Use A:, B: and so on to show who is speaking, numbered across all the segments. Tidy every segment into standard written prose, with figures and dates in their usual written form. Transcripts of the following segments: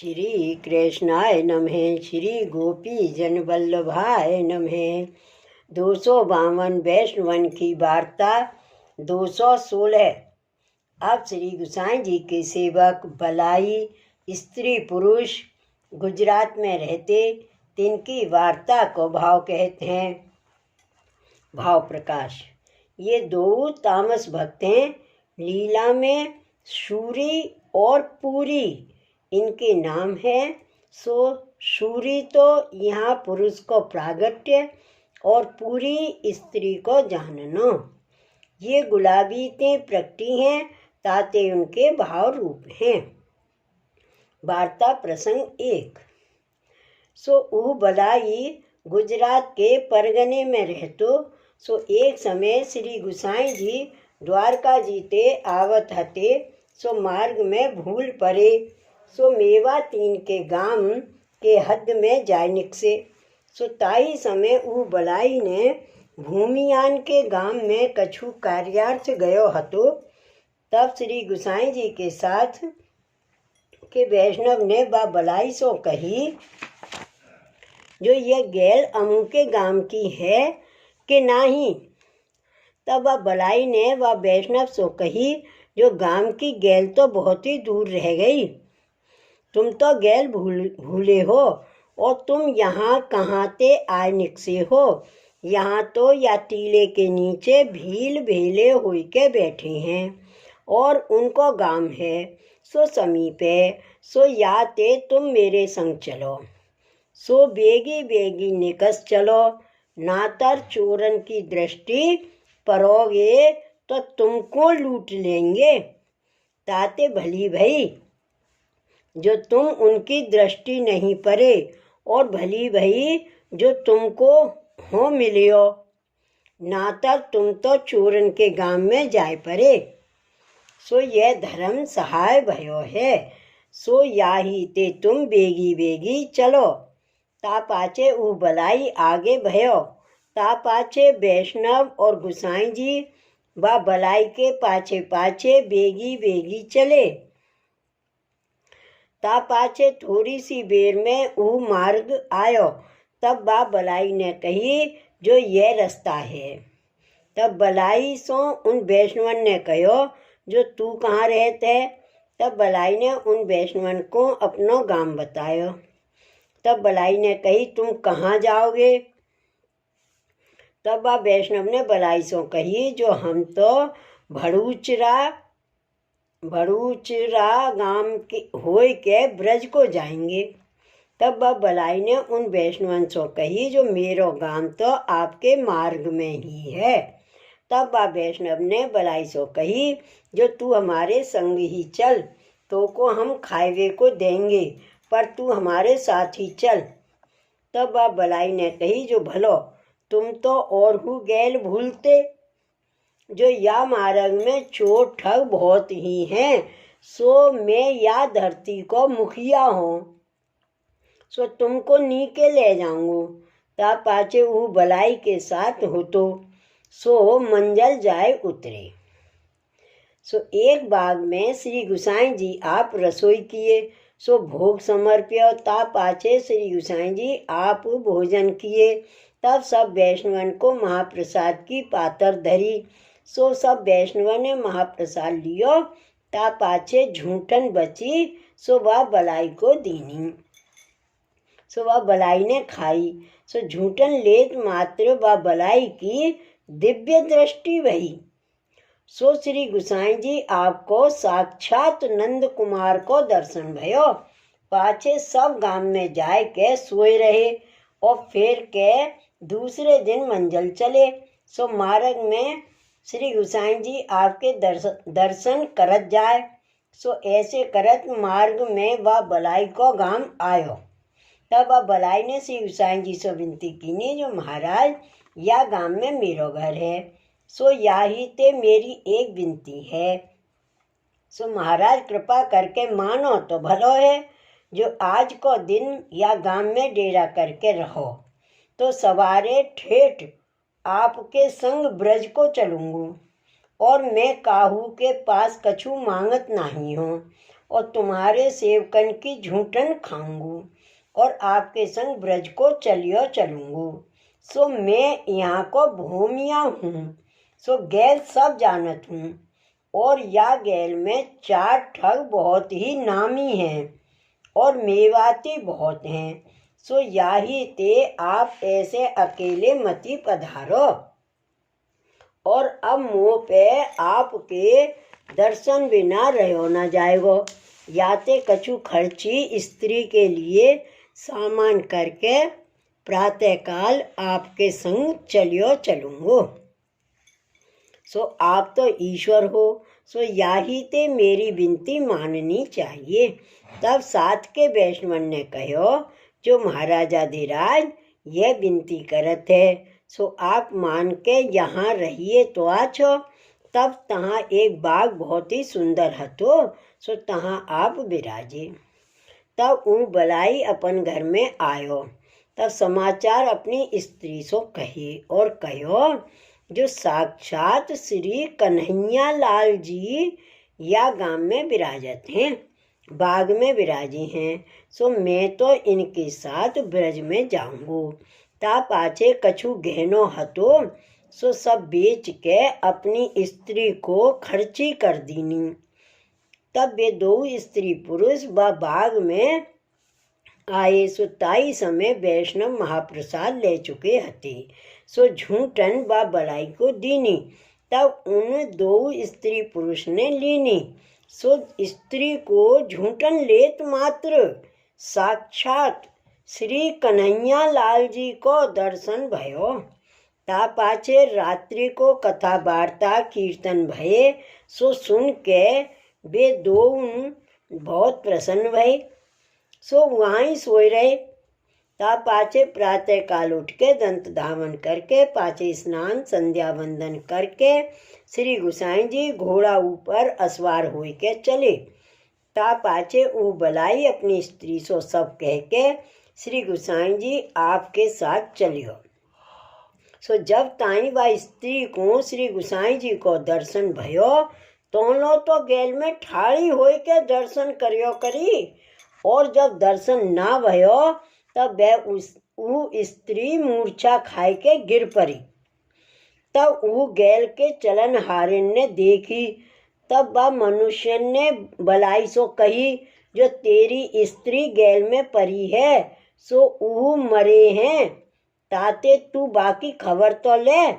A: श्री कृष्णाय नमः। श्री गोपी जन वल्लभाय नमः। 252 वैष्णवन की वार्ता 216। अब श्री गोसाई जी के सेवक बलाई स्त्री पुरुष गुजरात में रहते, तिनकी वार्ता को भाव कहते हैं। भाव प्रकाश। ये दो तामस भक्त हैं। लीला में सूरी और पूरी इनके नाम है। सो सूरी तो यहाँ पुरुष को प्रागट्य और पूरी स्त्री को जानना। ये गुलाबी ते प्रकटी हैं, ताते उनके भाव रूप हैं। वार्ता प्रसंग 1। सो ऊ बलाई गुजरात के परगने में रहतो। सो एक समय श्री गोसाई जी द्वारका जीते आवत हते। सो मार्ग में भूल पड़े। सो मेवा तीन के गांव के हद में जाय निकसे। सो ताई समय ऊ बलाई ने भूमियान के गांव में कछु कार्यार्थ गयो हतो। तब श्री गोसाई जी के साथ के वैष्णव ने बा बलाई सो कही, जो यह गैल अमू के गांव की है कि नहीं। तब वह बलाई ने वह वैष्णव सो कही, जो गांव की गैल तो बहुत ही दूर रह गई। तुम तो गैल भूले हो और तुम यहाँ कहाँ ते आए निकसे हो। यहाँ तो या टीले के नीचे भील भेले हुई के बैठे हैं और उनको गांव है सो समीप है। सो या ते तुम मेरे संग चलो। सो बेगी बेगी निकस चलो, नातर चोरन की दृष्टि परोगे तो तुमको लूट लेंगे। ताते भली भई जो तुम उनकी दृष्टि नहीं पड़े, और भली भई जो तुमको हो मिलियो। नातर तुम तो चोरन के गांव में जाए पड़े। सो यह धर्म सहाय भयो है। सो याही ते तुम बेगी बेगी चलो। ता पाचे ऊ बलाई आगे भयो। ता पाचे वैष्णव और गोसाई जी व बलाई के पाछे पाछे बेगी बेगी चले। ता पाछे थोड़ी सी बेर में ऊ मार्ग आयो। तब बा बलाई ने कही, जो यह रास्ता है। तब बलाई सो उन वैष्णवन ने कहो, जो तू कहाँ रहते। तब बलाई ने उन वैष्णवन को अपनो गांव बतायो। तब बलाई ने कही, तुम कहाँ जाओगे। तब वह वैष्णव ने बलाई सो कही, जो हम तो भड़ूचरा गांव के होय के ब्रज को जाएंगे। तब वह बलाई ने उन वैष्णवन सो कही, जो मेरो गांव तो आपके मार्ग में ही है। तब वह वैष्णव ने बलाई सो कही, जो तू हमारे संग ही चल, तो को हम खाएवे को देंगे, पर तू हमारे साथ ही चल। तब वह बलाई ने कही, जो भलो तुम तो और हु गैल भूलते, जो या मार्ग में चोर ठग बहुत ही हैं। सो मैं या धरती को मुखिया हूँ, सो तुमको नीके ले जाऊंगू। ता पाचे ऊ बलाई के साथ हो तो सो मंजल जाए उतरे। सो एक बाग में श्री गोसाई जी आप रसोई किए। सो भोग समर्प्य। ता पाचे श्री गोसाई जी आप भोजन किए। तब सब वैष्णवन को महाप्रसाद की पातर धरी। सो सब वैष्णव ने महाप्रसाद लियो। ता पाछे झूठन बची। सो वह बलाई को दीनी। सो वह बलाई ने खाई। सो झूठन लेत मात्र वह बलाई की दिव्य दृष्टि भई। सो श्री गोसाई जी आपको साक्षात नंद कुमार को दर्शन भयो। पाछे सब गांव में जाए के सोए रहे और फिर के दूसरे दिन मंजल चले। सो मार्ग में श्री गोसाई जी आपके दर्शन करत जाए। सो ऐसे करत मार्ग में वह बलाई को गांव आयो। तब वह बलाई ने श्री गोसाई जी से विनती की, जो महाराज या गांव में मेरो घर है। सो याही ते मेरी एक विनती है। सो महाराज कृपा करके मानो तो भलो है, जो आज को दिन या गांव में डेरा करके रहो, तो सवारे ठेठ आपके संग ब्रज को चलूँगू। और मैं काहू के पास कछु मांगत नहीं हूँ, और तुम्हारे सेवकन की झूठन खाऊंगू और आपके संग ब्रज को चलियो चलूंगू। सो मैं यहाँ को भूमिया हूँ, सो गैल सब जानत हूँ, और या गैल में 4 ठग बहुत ही नामी हैं और मेवाती बहुत हैं। सो याही ते आप ऐसे अकेले मती पधारो। और अब मुँह पे आपके दर्शन बिना रहो न जाएगो। याते कछु खर्ची स्त्री के लिए सामान करके प्रातःकाल आपके संग चलियो चलूंगो। सो आप तो ईश्वर हो, सो याही ते मेरी विनती माननी चाहिए। तब साथ के वैष्णवन ने कहो, जो महाराजा धीराज यह विनती करत है, सो आप मान के यहाँ रहिए तो आछो। तब तहाँ एक बाग बहुत ही सुंदर हतो, सो तहाँ आप विराजे। तब ऊ बलाई अपन घर में आयो। तब समाचार अपनी स्त्री सो कही और कहो, जो साक्षात श्री कन्हैया लाल जी या गांव में विराजत हैं, बाग में विराजी हैं। सो मैं तो इनके साथ ब्रज में जाऊंगू। ता पाछे कछु गहनो हतो, सो सब बेच के अपनी स्त्री को खर्ची कर दीनी। तब वे 2 स्त्री पुरुष बाग में आए। सो ताई समय वैष्णव महाप्रसाद ले चुके हते। सो झूठन बड़ाई को दीनी। तब उन 2 स्त्री पुरुष ने लीनी। सो स्त्री को झूठन लेत मात्र साक्षात श्री कन्हैया लाल जी को दर्शन भयो। ता पाछे रात्रि को कथा वार्ता कीर्तन भये। सो सुन के वे 2 बहुत प्रसन्न भये। सो वहीं सोए रहे। ता पाछे प्रातः काल उठ के दंत धावन करके पाछे स्नान संध्या वंदन करके श्री गुसाई जी घोड़ा ऊपर असवार हो के चले। ता पाछे वो बलाई अपनी स्त्री सो सब कह के श्री गुसाई जी आपके साथ चलियो। सो जब ताई व स्त्री को श्री गुसाई जी को दर्शन भयो, दोनों तो गैल में ठाड़ी होई के दर्शन करियो करी। और जब दर्शन ना भयो तब वह स्त्री मूर्छा खाए के गिर पड़ी। तब वो गैल के चलन हारिन ने देखी। तब वह मनुष्य ने बलाई सो कही, जो तेरी स्त्री गैल में परी है, सो वो मरे हैं, ताते तू बाकी खबर तो ले।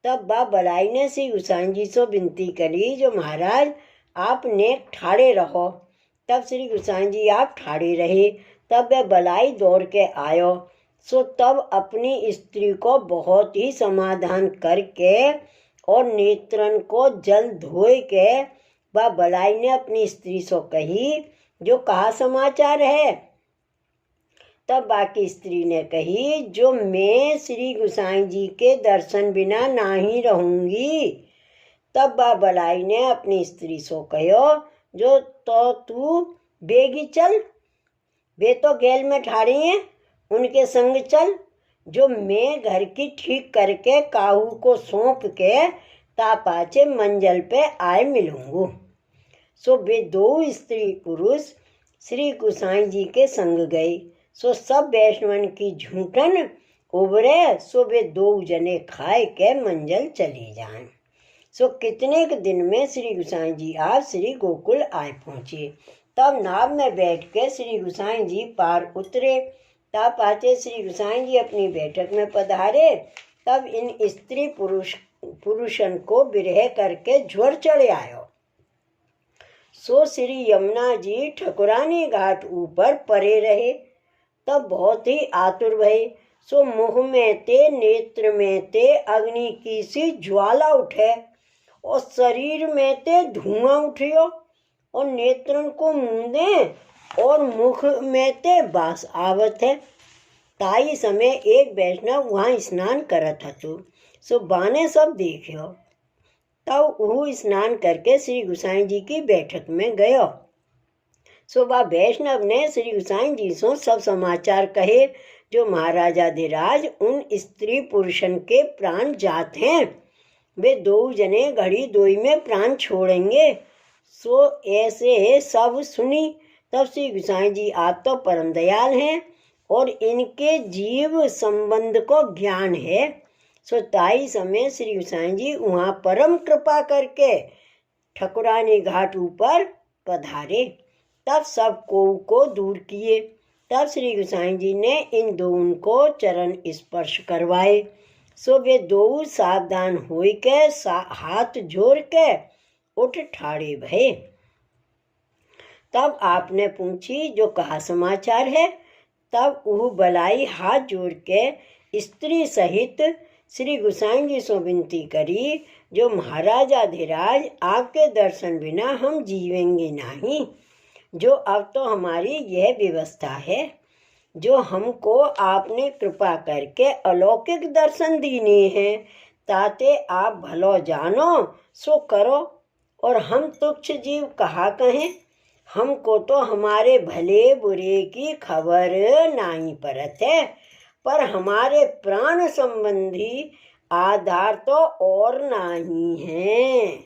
A: तब बा बलाई ने श्री गुसाई जी से विनती करी, जो महाराज आप नेक ठाड़े रहो। तब श्री गुसाई जी आप ठाड़े रहे। तब वह बलाई दौड़ के आयो। सो तब अपनी स्त्री को बहुत ही समाधान करके और नेत्रन को जल धोए के वह बलाई ने अपनी स्त्री से कही, जो कहा समाचार है। तब बाकी स्त्री ने कही, जो मैं श्री गुसाई जी के दर्शन बिना नहीं रहूंगी। तब बा बलाई ने अपनी स्त्री से कहो, जो तो तू बेगी चल, वे तो गैल में ठाड़ी हैं, उनके संग चल, जो मैं घर की ठीक करके काहू को सौंप के तापाचे मंजल पे आए मिलूंगू। सो वे 2 स्त्री पुरुष श्री गुसाई जी के संग गए। सो सब वैष्णवन की झूठन उबरे। सो वे 2 जने खाए के मंजल चले जाएं। सो कितने के दिन में श्री गुसाई जी आप श्री गोकुल आए पहुँचे। तब नाव में बैठ के श्री गुसाई जी पार उतरे। तब पाचे श्री गुसाई जी अपनी बैठक में पधारे। तब इन स्त्री पुरुषन को विरह करके ज्वर चढ़ आयो। सो श्री यमुना जी ठकुरानी घाट ऊपर परे रहे। तब बहुत ही आतुर भये। सो मुख में ते नेत्र में ते अग्नि की सी ज्वाला उठे, और शरीर में ते धुआं उठियो, और नेत्रन को मूंदे और मुख में ते बास आवत है। ताई समय एक वैष्णव वहाँ स्नान करत हतो। सो बाने सब देखियो। तब वो स्नान करके श्री गुसाई जी की बैठक में गयो। सो वह वैष्णव ने श्री गुसाई जी से सब समाचार कहे, जो महाराजा धीराज उन स्त्री पुरुषन के प्राण जात हैं। वे 2 जने घड़ी दोई में प्राण छोड़ेंगे। सो ऐसे सब सुनी। तब श्री गोसाई जी आप तो परम दयाल हैं और इनके जीव संबंध को ज्ञान है। सो ताई समय श्री गोसाई जी वहाँ परम कृपा करके ठकुरानी घाट ऊपर पधारे। तब सब को दूर किए। तब श्री गोसाई जी ने इन दोनों को चरण स्पर्श करवाए। सो वे दो सावधान होई के हाथ जोड़ के उठ ठाड़े भये। तब आपने पूछी जो कहा समाचार है। तब वह बलाई हाथ जोड़ के स्त्री सहित श्री गोसाई जी से विनती करी, जो महाराजाधिराज आपके दर्शन बिना हम जीवेंगे नहीं। जो अब तो हमारी यह व्यवस्था है, जो हमको आपने कृपा करके अलौकिक दर्शन दीने हैं, ताते आप भलो जानो सो करो। और हम तुच्छ जीव कहा कहें, हमको तो हमारे भले बुरे की खबर नहीं परत है, पर हमारे प्राण संबंधी आधार तो और नहीं है।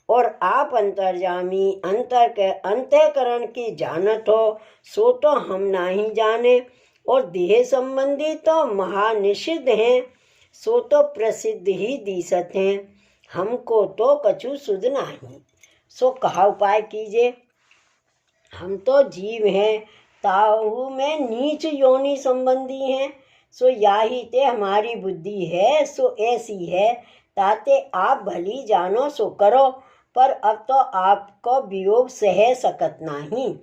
A: और आप अंतर्जामी अंतर के अंतःकरण की जानत हो, सो तो हम नहीं जाने। और देह संबंधी तो महानिषिद्ध हैं, सो तो प्रसिद्ध ही दिसत हैं। हमको तो कछु सुध नहीं, सो कहा उपाय कीजिए। हम तो जीव हैं, ताहू में नीच योनि संबंधी हैं। सो याही ते हमारी बुद्धि है, सो ऐसी है, ताते आप भली जानो सो करो। पर अब तो आपको वियोग सह सकत नहीं।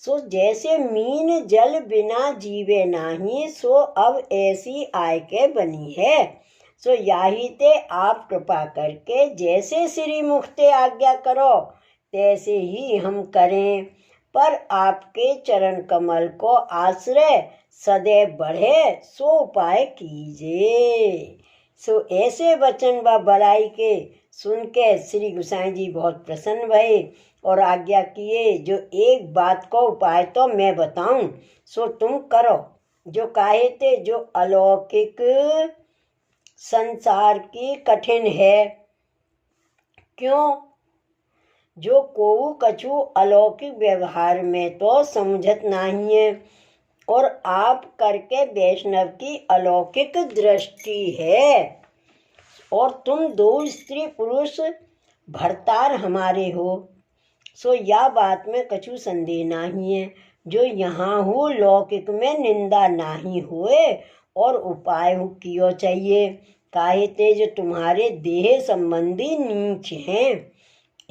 A: सो जैसे मीन जल बिना जीवे नहीं, सो अब ऐसी आय के बनी है। सो याही ते आप कृपा करके जैसे श्री मुखते आज्ञा करो, तैसे ही हम करें। पर आपके चरण कमल को आश्रय सदैव बढ़े, सो उपाय कीजिए। सो ऐसे वचन व बड़ाई के सुन के श्री गोसाई जी बहुत प्रसन्न भये और आज्ञा किए, जो एक बात को उपाय तो मैं बताऊं, सो तुम करो। जो काहे ते जो अलौकिक संसार की कठिन है, क्यों जो को कछु अलौकिक व्यवहार में तो समझत नहीं है। और आप करके वैष्णव की अलौकिक दृष्टि है। और तुम दो स्त्री पुरुष भरतार हमारे हो, सो यह बात में कछु संदेह नहीं है। जो यहाँ हो लौकिक में निंदा नहीं हुए और उपाय हो कियो चाहिए। काहे ते जो तुम्हारे देह संबंधी नीच हैं,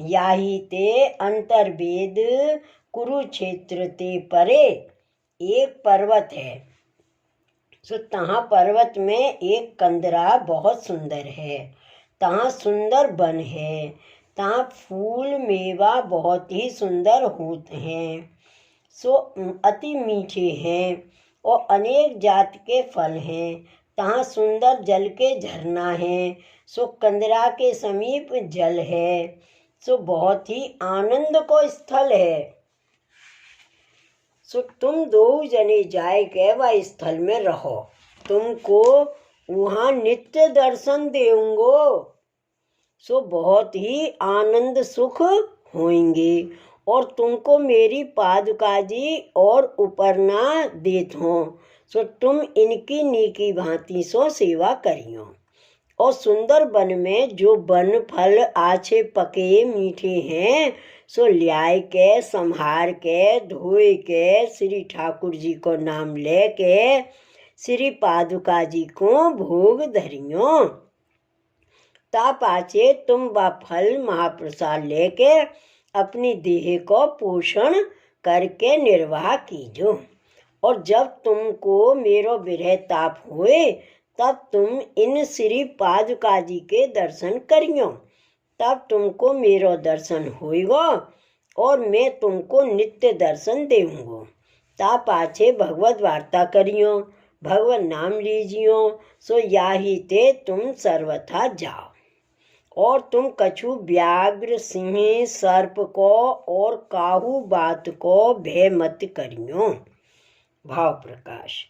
A: याही ते अंतर्वेद कुरुक्षेत्र ते परे एक पर्वत है। सो तहाँ पर्वत में एक कंदरा बहुत सुंदर है। तहाँ सुंदर वन है। तहाँ फूल मेवा बहुत ही सुंदर होते हैं। सो अति मीठे हैं और अनेक जात के फल हैं। तहाँ सुंदर जल के झरना है। सो कंदरा के समीप जल है। सो बहुत ही आनंद को स्थल है। सो तुम दो जने जाए के वह स्थल में रहो, तुमको वहाँ नित्य दर्शन देऊंगो। सो बहुत ही आनंद सुख होंगे और तुमको मेरी पादुका जी और उपरना देत हो। सो तुम इनकी नीकी भांति सो सेवा करियो। और सुंदर वन में जो वन फल आछे पके मीठे हैं, सो ल्याय के संहार के धोए के श्री ठाकुर जी को नाम ले के श्री पादुका जी को भोग धरियो। ता पाचे तुम व फल महाप्रसाद लेके अपनी देह को पोषण करके निर्वाह कीजो। और जब तुमको मेरो विरह ताप हुए, तब तुम इन श्री पादुका जी के दर्शन करियो। तब तुमको मेरो दर्शन होएगा और मैं तुमको नित्य दर्शन देऊंगो। ता पाछे भगवत वार्ता करियो, भगवत नाम लीजियो। सो याही ते तुम सर्वथा जाओ। और तुम कछु व्याघ्र सिंह सर्प को और काहू बात को भय मत करियो। भाव प्रकाश।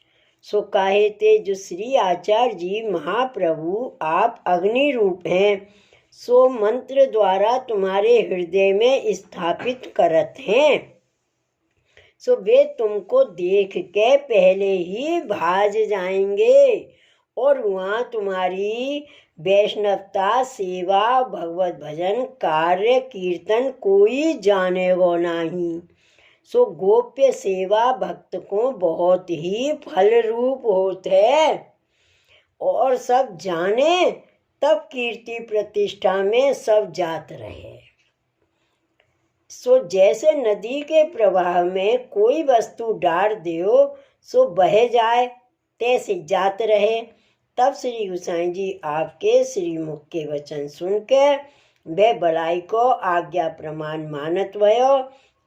A: सो काहे ते जो श्री आचार्य जी महाप्रभु आप अग्नि रूप हैं, सो मंत्र द्वारा तुम्हारे हृदय में स्थापित करत हैं। सो वे तुमको देख के पहले ही भाज जाएंगे और वहाँ तुम्हारी वैष्णवता, सेवा, भगवत भजन, कार्य, कीर्तन कोई जानेगो नहीं। सो गोप्य सेवा भक्त को बहुत ही फल रूप होत है और सब जाने तब कीर्ति प्रतिष्ठा में सब जात रहे। सो जैसे नदी के प्रवाह में कोई वस्तु डाल दियो सो बह जाए, तैसे जात रहे। तब श्री गोसाई जी आपके श्रीमुख के वचन सुन के वे बड़ाई को आज्ञा प्रमाण मानत भयो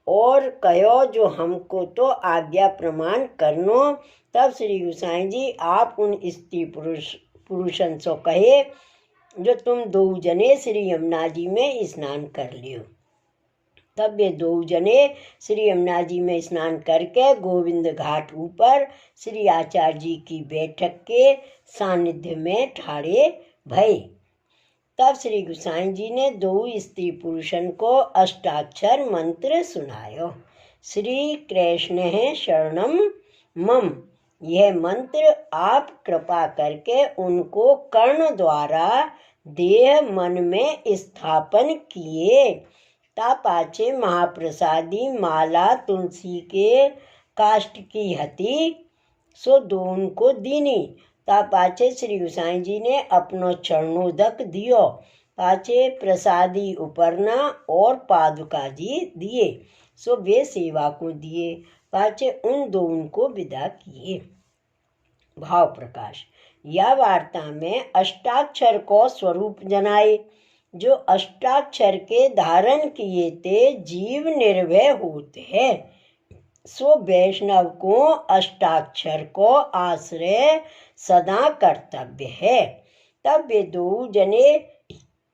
A: और कहो जो हमको तो आज्ञा प्रमाण करनो। तब श्री गोसाई जी आप उन स्त्री पुरुषन सो कहे जो तुम दो जने श्री यमुना जी में स्नान कर लियो। तब वे दो जने श्री यमुना जी में स्नान करके गोविंद घाट ऊपर श्री आचार्य जी की बैठक के सानिध्य में ठाड़े भये। तब श्री गोसाई जी ने दो स्त्री पुरुषन को अष्टाक्षर मंत्र सुनायो। श्री कृष्ण है शरणम मम। यह मंत्र आप कृपा करके उनको कर्ण द्वारा देह मन में स्थापन किए। ता पाछे महाप्रसादी माला तुलसी के काष्ठ की हती सो दोन को दीनी। ता पाछे श्री गोसाई जी ने अपनो चरणोदक दियो। पाछे प्रसादी उपरना और पादुका जी दिए सो वे सेवा को दिए। पाछे उन दोनों को विदा किए। भाव प्रकाश। यह वार्ता में अष्टाक्षर को स्वरूप जनाए। जो अष्टाक्षर के धारण किए ते जीव निर्भय होते हैं। सो वैष्णव को अष्टाक्षर को आश्रय सदा कर्तव्य है। तब वे दो जने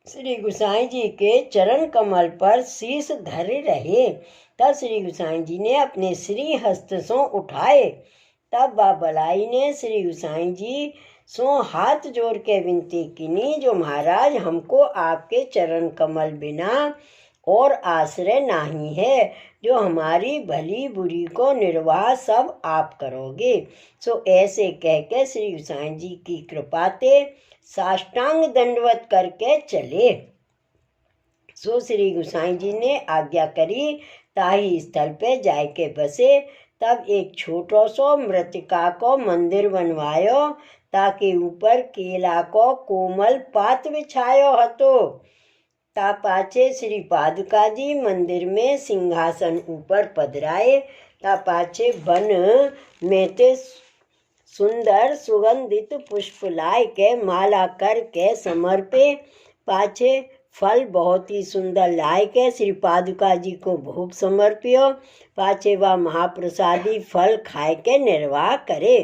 A: श्री गोसाई जी के चरण कमल पर शीश धरे रहे। तब श्री गोसाई जी ने अपने श्री हस्त सो उठाए। तब वह बलाई ने श्री गोसाई जी सो हाथ जोड़ के विनती किनी जो महाराज हमको आपके चरण कमल बिना और आश्रय नहीं है, जो हमारी भली बुरी को निर्वाह सब आप करोगे। सो ऐसे कह के श्री गोसाई जी की कृपा ते साष्टांग दंडवत करके चले। सो श्री गोसाई जी ने आज्ञा करी ताही स्थल पे जाय के बसे। तब एक छोटो सो मृतिका को मंदिर बनवायो ताकि ऊपर केला को कोमल पात बिछायो हतो। ता पाछे श्री पादुका जी मंदिर में सिंहासन ऊपर पधराए। ता पाछे वन में ते सुंदर सुगंधित पुष्प लाए के माला करके समर्पे। पाछे फल बहुत ही सुंदर लाए के श्री पादुका जी को भोग समर्पियो। पाछे वह महाप्रसादी फल खाए के निर्वाह करे।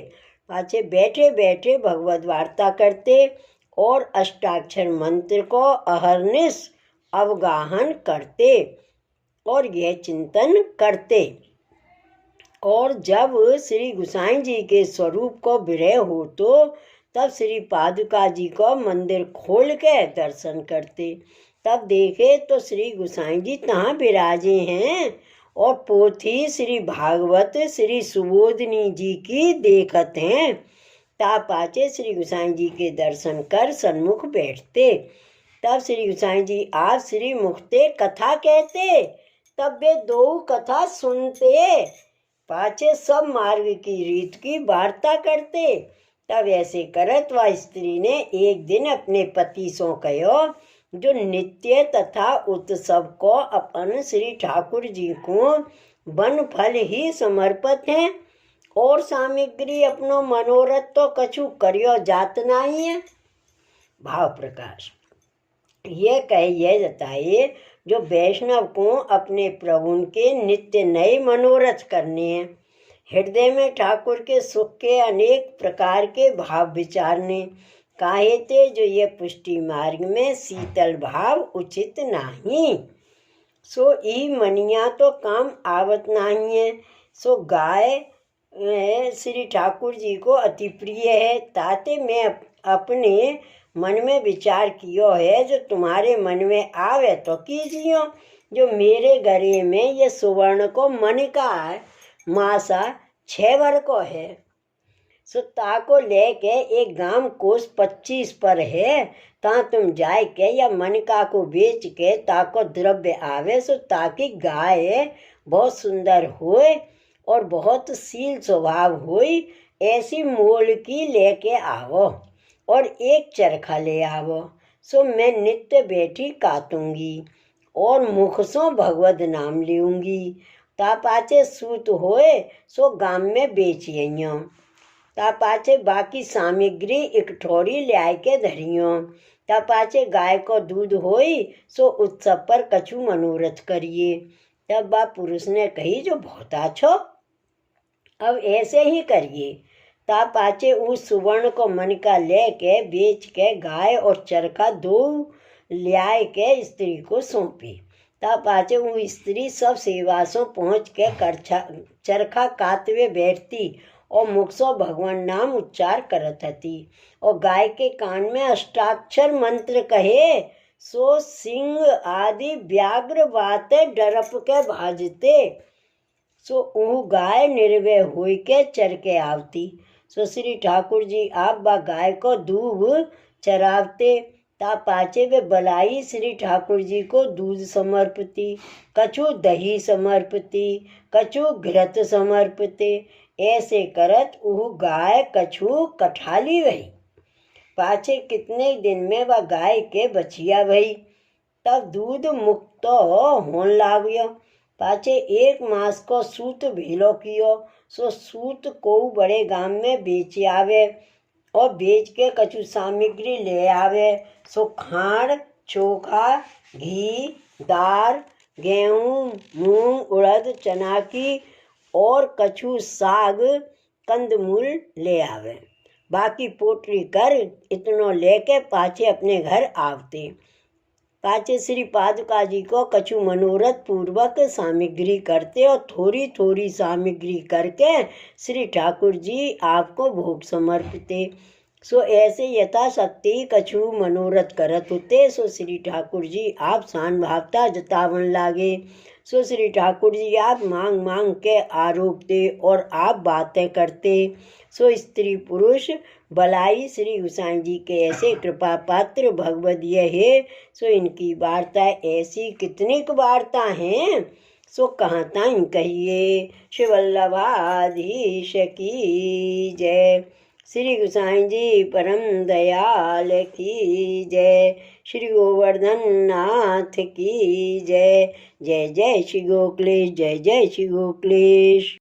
A: पाछे बैठे बैठे भगवत वार्ता करते और अष्टाक्षर मंत्र को अहर्निश अवगाहन करते और यह चिंतन करते। और जब श्री गोसाई जी के स्वरूप को विरह हो तो तब श्री पादुका जी को मंदिर खोल के दर्शन करते। तब देखे तो श्री गोसाई जी तहाँ विराजे हैं और पोथी श्री भागवत श्री सुबोधनी जी की देखत हैं। ता पाछे श्री गोसाई जी के दर्शन कर सन्मुख बैठते। तब श्री गोसाई जी आप श्री मुखते कथा कहते। तब वे दो कथा सुनते। पाछे सब मार्ग की रीत की वार्ता करते। तब ऐसे करत वह स्त्री ने एक दिन अपने पति सो कहो जो नित्य तथा उत्सव को अपन श्री ठाकुर जी को वन फल ही समर्पित हैं और सामग्री अपनो मनोरथ तो कछु करियो जात नहीं है। भाव प्रकाश। ये कहिए जताए जो वैष्णव को अपने प्रभु के नित्य नए मनोरथ करने हैं। हृदय में ठाकुर के सुख के अनेक प्रकार के भाव विचारने काहे ते जो ये पुष्टि मार्ग में शीतल भाव उचित नहीं। सो ई मनिया तो काम आवत नहीं है। सो गाय श्री ठाकुर जी को अति प्रिय है। ताते मैं अपने मन में विचार कियो है, जो तुम्हारे मन में आवे तो कीजियो। जो मेरे गरे में ये सुवर्ण को मन का है, मासा 6 वर को है। सो ताको लेके एक गांव कोस 25 पर है, ता तुम जाए के या मनिका को बेच के ताको द्रव्य आवे। सो ताकि गाय बहुत सुंदर होए और बहुत शील स्वभाव होई, ऐसी मोल की लेके आवो और एक चरखा ले आवो। सो मैं नित्य बैठी कातूंगी और मुख सो भगवत नाम लूंगी। ता पाचे सूत होए सो गांव में बेचियो। ता पाचे बाकी सामग्री इकठोरी ल्याय के धरियो। ता पाचे गाय को दूध होई सो उत्सव पर कछु मनोरथ करिए। तब बा पुरुष ने कही, जो बहुत अच्छो, अब ऐसे ही करिए। ता पाचे उस सुवर्ण को मन का लेके बेच के गाय और चरखा दो ल्याय के स्त्री को सौंपी। ता पाचे वो स्त्री सब सेवा सो पहुँच के चरखा कातवे बैठती और मुख सो भगवान नाम उच्चार करत हती और गाय के कान में अष्टाक्षर मंत्र कहे। सो सिंह आदि व्याघ्र बाते डरप के भाजते। सो ऊ गाय निर्भय होई के चर के आवती। सो श्री ठाकुर जी आप बा गाय को दूब चरावते। ता पाचे वे बलाई श्री ठाकुर जी को दूध समर्पती, कछु दही समर्पती, कछु घृत समर्पते। ऐसे करत वह गाय कछु कठाली वही। पाछे कितने दिन में वह गाय के बचिया भई, तब दूध मुक्त होन लाग्यो। पाछे 1 मास को सूत भीलो कियो। सो सूत को बड़े गांव में बेच आवे और बेच के कछु सामग्री ले आवे। सो खांड, चोखा, घी, दार, गेहूँ, मूंग, उड़द, चना की और कछु साग कंदमूल ले आवे। बाकी पोटरी कर इतनो लेके पाछे अपने घर आवते। पाछे श्री पादुका जी को कछु मनोरथ पूर्वक सामग्री करते और थोड़ी थोड़ी सामग्री करके श्री ठाकुर जी आपको भोग समर्पते। सो ऐसे यथाशक्ति कछु मनोरथ करत होते। सो श्री ठाकुर जी आप शान भावता जतावन लागे। सो श्री ठाकुर जी आप मांग मांग के आरोपते और आप बातें करते। सो स्त्री पुरुष बलाई श्री गोसाई जी के ऐसे कृपा पात्र भगवत ये है। सो इनकी वार्ता ऐसी कितनी वार्ता हैं, सो कहाँ ताई कहिए। श्री वल्लभाधीश की जय। श्री गोसाई जी परम दयाल की जय। श्री गोवर्धन नाथ की जय। जय जय श्री गोकुलेश, जय जय श्री गोकुलेश।